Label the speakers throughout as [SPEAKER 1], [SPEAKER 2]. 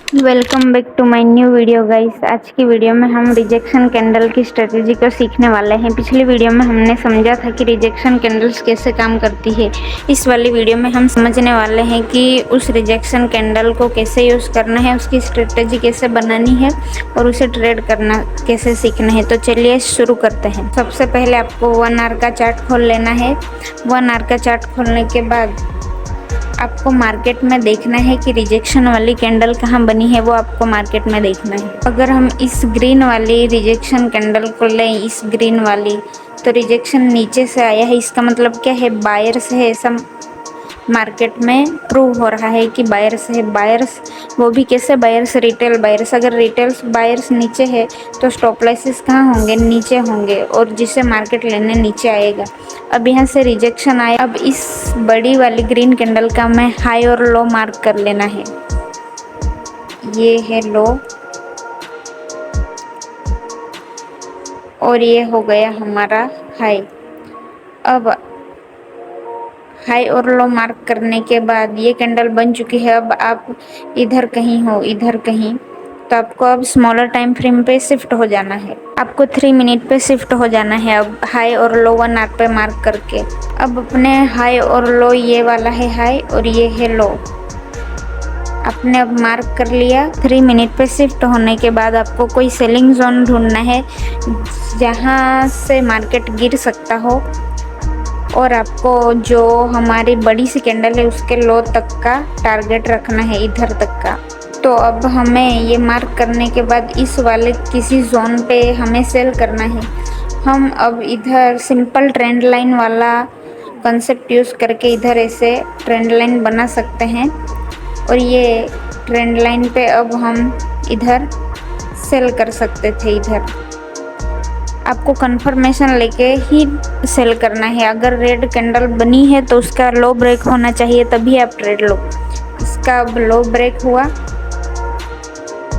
[SPEAKER 1] Welcome back to my new video guys. आज की video में हम रिजेक्शन कैंडल की स्ट्रेटेजी को सीखने वाले हैं। पिछली वीडियो में हमने समझा था कि रिजेक्शन कैंडल्स कैसे काम करती है। इस वाली वीडियो में हम समझने वाले हैं कि उस रिजेक्शन कैंडल को कैसे यूज़ करना है, उसकी स्ट्रेटेजी कैसे बनानी है और उसे ट्रेड करना कैसे सीखना है। तो चलिए शुरू करते हैं। सबसे पहले आपको 1 आवर का चार्ट खोल लेना है। 1 आवर का चार्ट खोलने के बाद आपको मार्केट में देखना है कि रिजेक्शन वाली कैंडल कहाँ बनी है, वो आपको मार्केट में देखना है। अगर हम इस ग्रीन वाली रिजेक्शन कैंडल को लें, इस ग्रीन वाली, तो रिजेक्शन नीचे से आया है, इसका मतलब क्या है, बायर्स है, ऐसा मार्केट में प्रूव हो रहा है कि बायर्स है। बायर्स वो भी कैसे, बायर्स रिटेल बायर्स। अगर रिटेल बायर्स नीचे है तो स्टॉप लॉसेस कहाँ होंगे, नीचे होंगे, और जिसे मार्केट लेने नीचे आएगा। अब यहाँ से रिजेक्शन आया। अब इस बड़ी वाली ग्रीन कैंडल का हमें हाई और लो मार्क कर लेना है। ये है लो और ये हो गया हमारा हाई। अब हाई और लो मार्क करने के बाद ये कैंडल बन चुकी है। अब आप इधर कहीं हो, इधर कहीं, तो आपको अब स्मॉलर टाइम फ्रेम पे शिफ्ट हो जाना है। आपको 3 मिनट पे शिफ्ट हो जाना है। अब हाई और लो 1 आवर पे मार्क करके अब अपने हाई और लो, ये वाला है हाई और ये है लो, आपने अब मार्क कर लिया। 3 मिनट पे शिफ्ट होने के बाद आपको कोई सेलिंग जोन ढूंढना है जहाँ से मार्केट गिर सकता हो, और आपको जो हमारी बड़ी सी कैंडल है उसके लो तक का टारगेट रखना है, इधर तक का। तो अब हमें ये मार्क करने के बाद इस वाले किसी जोन पे हमें सेल करना है। हम अब इधर सिंपल ट्रेंड लाइन वाला कंसेप्ट यूज़ करके इधर ऐसे ट्रेंड लाइन बना सकते हैं, और ये ट्रेंड लाइन पे अब हम इधर सेल कर सकते थे। इधर आपको कंफर्मेशन लेके ही सेल करना है। अगर रेड कैंडल बनी है तो उसका लो ब्रेक होना चाहिए, तभी आप ट्रेड लो। इसका अब लो ब्रेक हुआ।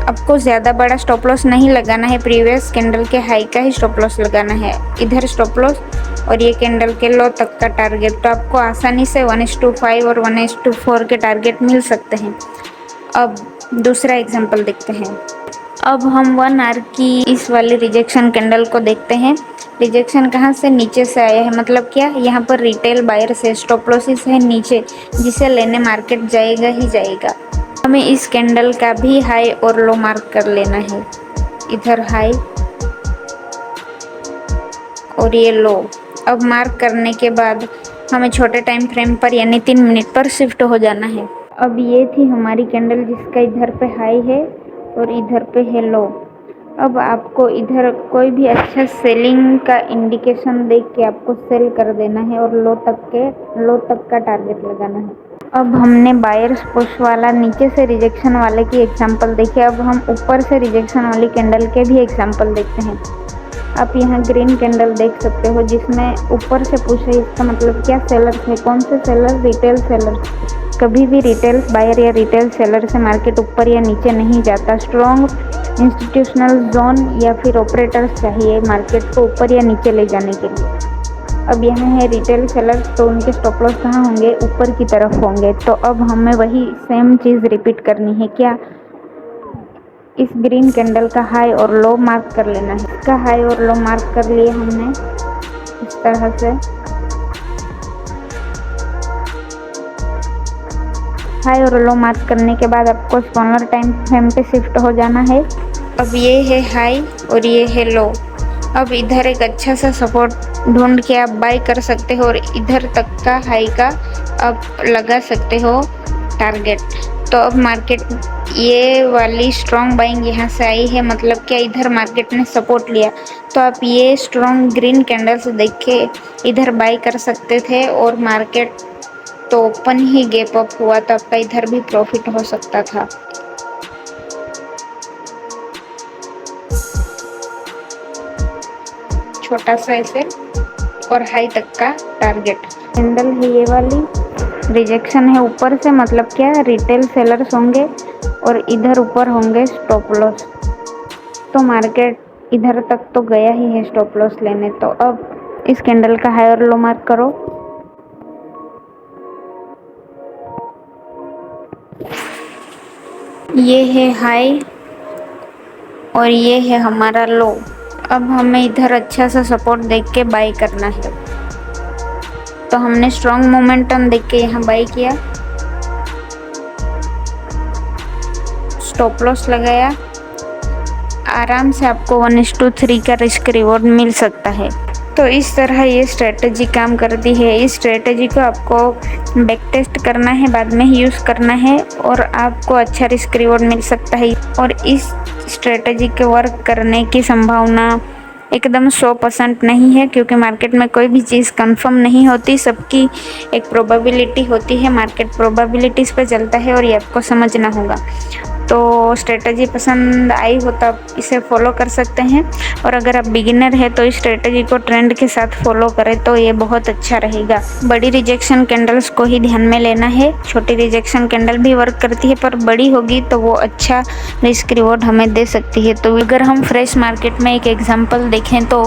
[SPEAKER 1] आपको ज़्यादा बड़ा स्टॉप लॉस नहीं लगाना है, प्रीवियस कैंडल के हाई का ही स्टॉप लॉस लगाना है। इधर स्टॉप लॉस और ये कैंडल के लो तक का टारगेट। तो आपको आसानी से 1:5 और 1:4 के टारगेट मिल सकते हैं। अब दूसरा एग्जांपल देखते हैं। अब हम 1 आवर की इस वाली रिजेक्शन कैंडल को देखते हैं। रिजेक्शन कहाँ से, नीचे से आया है। मतलब क्या, यहाँ पर रिटेल बायर से स्टॉप लॉसेस है नीचे, जिसे लेने मार्केट जाएगा ही जाएगा। हमें इस कैंडल का भी हाई और लो मार्क कर लेना है। इधर हाई और ये लो। अब मार्क करने के बाद हमें छोटे टाइम फ्रेम पर यानी 3 मिनट पर शिफ्ट हो जाना है। अब ये थी हमारी कैंडल जिसका इधर पे हाई है और इधर पे है लो। अब आपको इधर कोई भी अच्छा सेलिंग का इंडिकेशन देख के आपको सेल कर देना है और लो तक का टारगेट लगाना है। अब हमने बायर्स पुश वाला नीचे से रिजेक्शन वाले की एग्जांपल देखी। अब हम ऊपर से रिजेक्शन वाली कैंडल के भी एग्जांपल देखते हैं। आप यहाँ ग्रीन कैंडल देख सकते हो जिसमें ऊपर से पुश है। इसका मतलब क्या, सेलर है। कौन से सेलर, रिटेल सेलर। कभी भी रिटेल बायर या रिटेल सेलर से मार्केट ऊपर या नीचे नहीं जाता। स्ट्रॉन्ग इंस्टीट्यूशनल जोन या फिर ऑपरेटर्स चाहिए मार्केट को ऊपर या नीचे ले जाने के लिए। अब यहाँ है रिटेल सेलर, तो उनके स्टॉप लॉस कहाँ होंगे, ऊपर की तरफ होंगे। तो अब हमें वही सेम चीज़ रिपीट करनी है। क्या, इस ग्रीन कैंडल का हाई और लो मार्क कर लेना है। इसका हाई और लो मार्क कर लिए हमने इस तरह से। हाई और लो मार्क करने के बाद आपको स्मॉलर टाइम फ्रेम पे शिफ्ट हो जाना है। अब ये है हाई और ये है लो। अब इधर एक अच्छा सा सपोर्ट ढूंढ के आप बाय कर सकते हो और इधर तक का हाई का आप लगा सकते हो टारगेट। तो अब मार्केट ये वाली स्ट्रॉन्ग बाइंग यहाँ से आई है, मतलब क्या, इधर मार्केट ने सपोर्ट लिया। तो आप ये स्ट्रॉन्ग ग्रीन कैंडल से देख के इधर बाय कर सकते थे, और मार्केट तो ओपन ही गैप अप हुआ तो आपका इधर भी प्रॉफिट हो सकता था। छोटा सा ऐसे और हाई तक का टारगेट। कैंडल है ये वाली, रिजेक्शन है ऊपर से, मतलब क्या, रिटेल सेलर्स होंगे और इधर ऊपर होंगे स्टॉप लॉस। तो मार्केट इधर तक तो गया ही है स्टॉप लॉस लेने। तो अब इस कैंडल का हाई और लो मार्क करो। ये है हाई और ये है हमारा लो। अब हमें इधर अच्छा सा सपोर्ट देख के बाय करना है। तो हमने स्ट्रॉन्ग मोमेंटम देख के यहाँ बाय किया, स्टॉप लॉस लगाया। आराम से आपको 1:3 का रिस्क रिवॉर्ड मिल सकता है। तो इस तरह ये स्ट्रेटजी काम करती है। इस स्ट्रेटजी को आपको बैक टेस्ट करना है, बाद में ही यूज़ करना है और आपको अच्छा रिस्क रिवॉर्ड मिल सकता है। और इस स्ट्रेटजी के वर्क करने की संभावना एकदम 100% नहीं है, क्योंकि मार्केट में कोई भी चीज़ कंफर्म नहीं होती, सबकी एक प्रोबेबिलिटी होती है। मार्केट प्रोबेबिलिटीज़ पे चलता है और ये आपको समझना होगा। तो स्ट्रेटजी पसंद आई हो तो आप इसे फॉलो कर सकते हैं, और अगर आप बिगिनर है तो इस स्ट्रेटजी को ट्रेंड के साथ फॉलो करें तो ये बहुत अच्छा रहेगा। बड़ी रिजेक्शन कैंडल्स को ही ध्यान में लेना है। छोटी रिजेक्शन कैंडल भी वर्क करती है, पर बड़ी होगी तो वो अच्छा रिस्क रिवॉर्ड हमें दे सकती है। तो अगर हम फ्रेश मार्केट में एक एग्जांपल देखें तो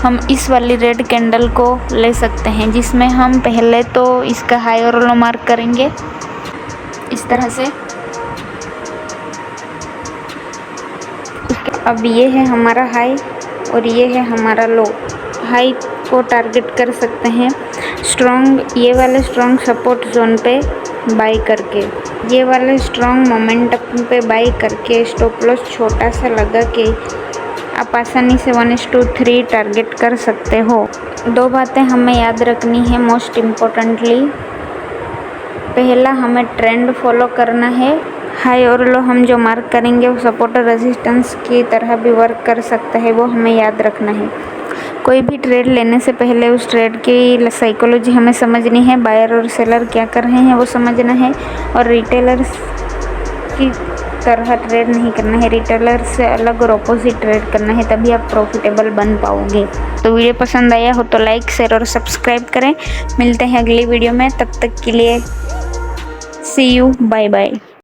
[SPEAKER 1] हम इस वाली रेड कैंडल को ले सकते हैं, जिसमें हम पहले तो इसका हाई और लो मार्क करेंगे इस तरह से। अब ये है हमारा हाई और ये है हमारा लो। हाई को टारगेट कर सकते हैं स्ट्रॉन्ग, ये वाले स्ट्रॉन्ग सपोर्ट जोन पे बाई करके, ये वाले स्ट्रॉन्ग मोमेंटम पे बाई करके स्टॉप लॉस छोटा सा लगा के आप आसानी से 1:3 टारगेट कर सकते हो। दो बातें हमें याद रखनी है मोस्ट इम्पोर्टेंटली। पहला, हमें ट्रेंड फॉलो करना है। हाई और लो हम जो मार्क करेंगे वो सपोर्ट और रेजिस्टेंस की तरह भी वर्क कर सकता है, वो हमें याद रखना है। कोई भी ट्रेड लेने से पहले उस ट्रेड की साइकोलॉजी हमें समझनी है। बायर और सेलर क्या कर रहे हैं वो समझना है, और रिटेलर्स की तरह ट्रेड नहीं करना है। रिटेलर से अलग और अपोजिट ट्रेड करना है, तभी आप प्रॉफिटेबल बन पाओगे। तो वीडियो पसंद आया हो तो लाइक, शेयर और सब्सक्राइब करें। मिलते हैं अगली वीडियो में, तब तक के लिए सी यू, बाय बाय।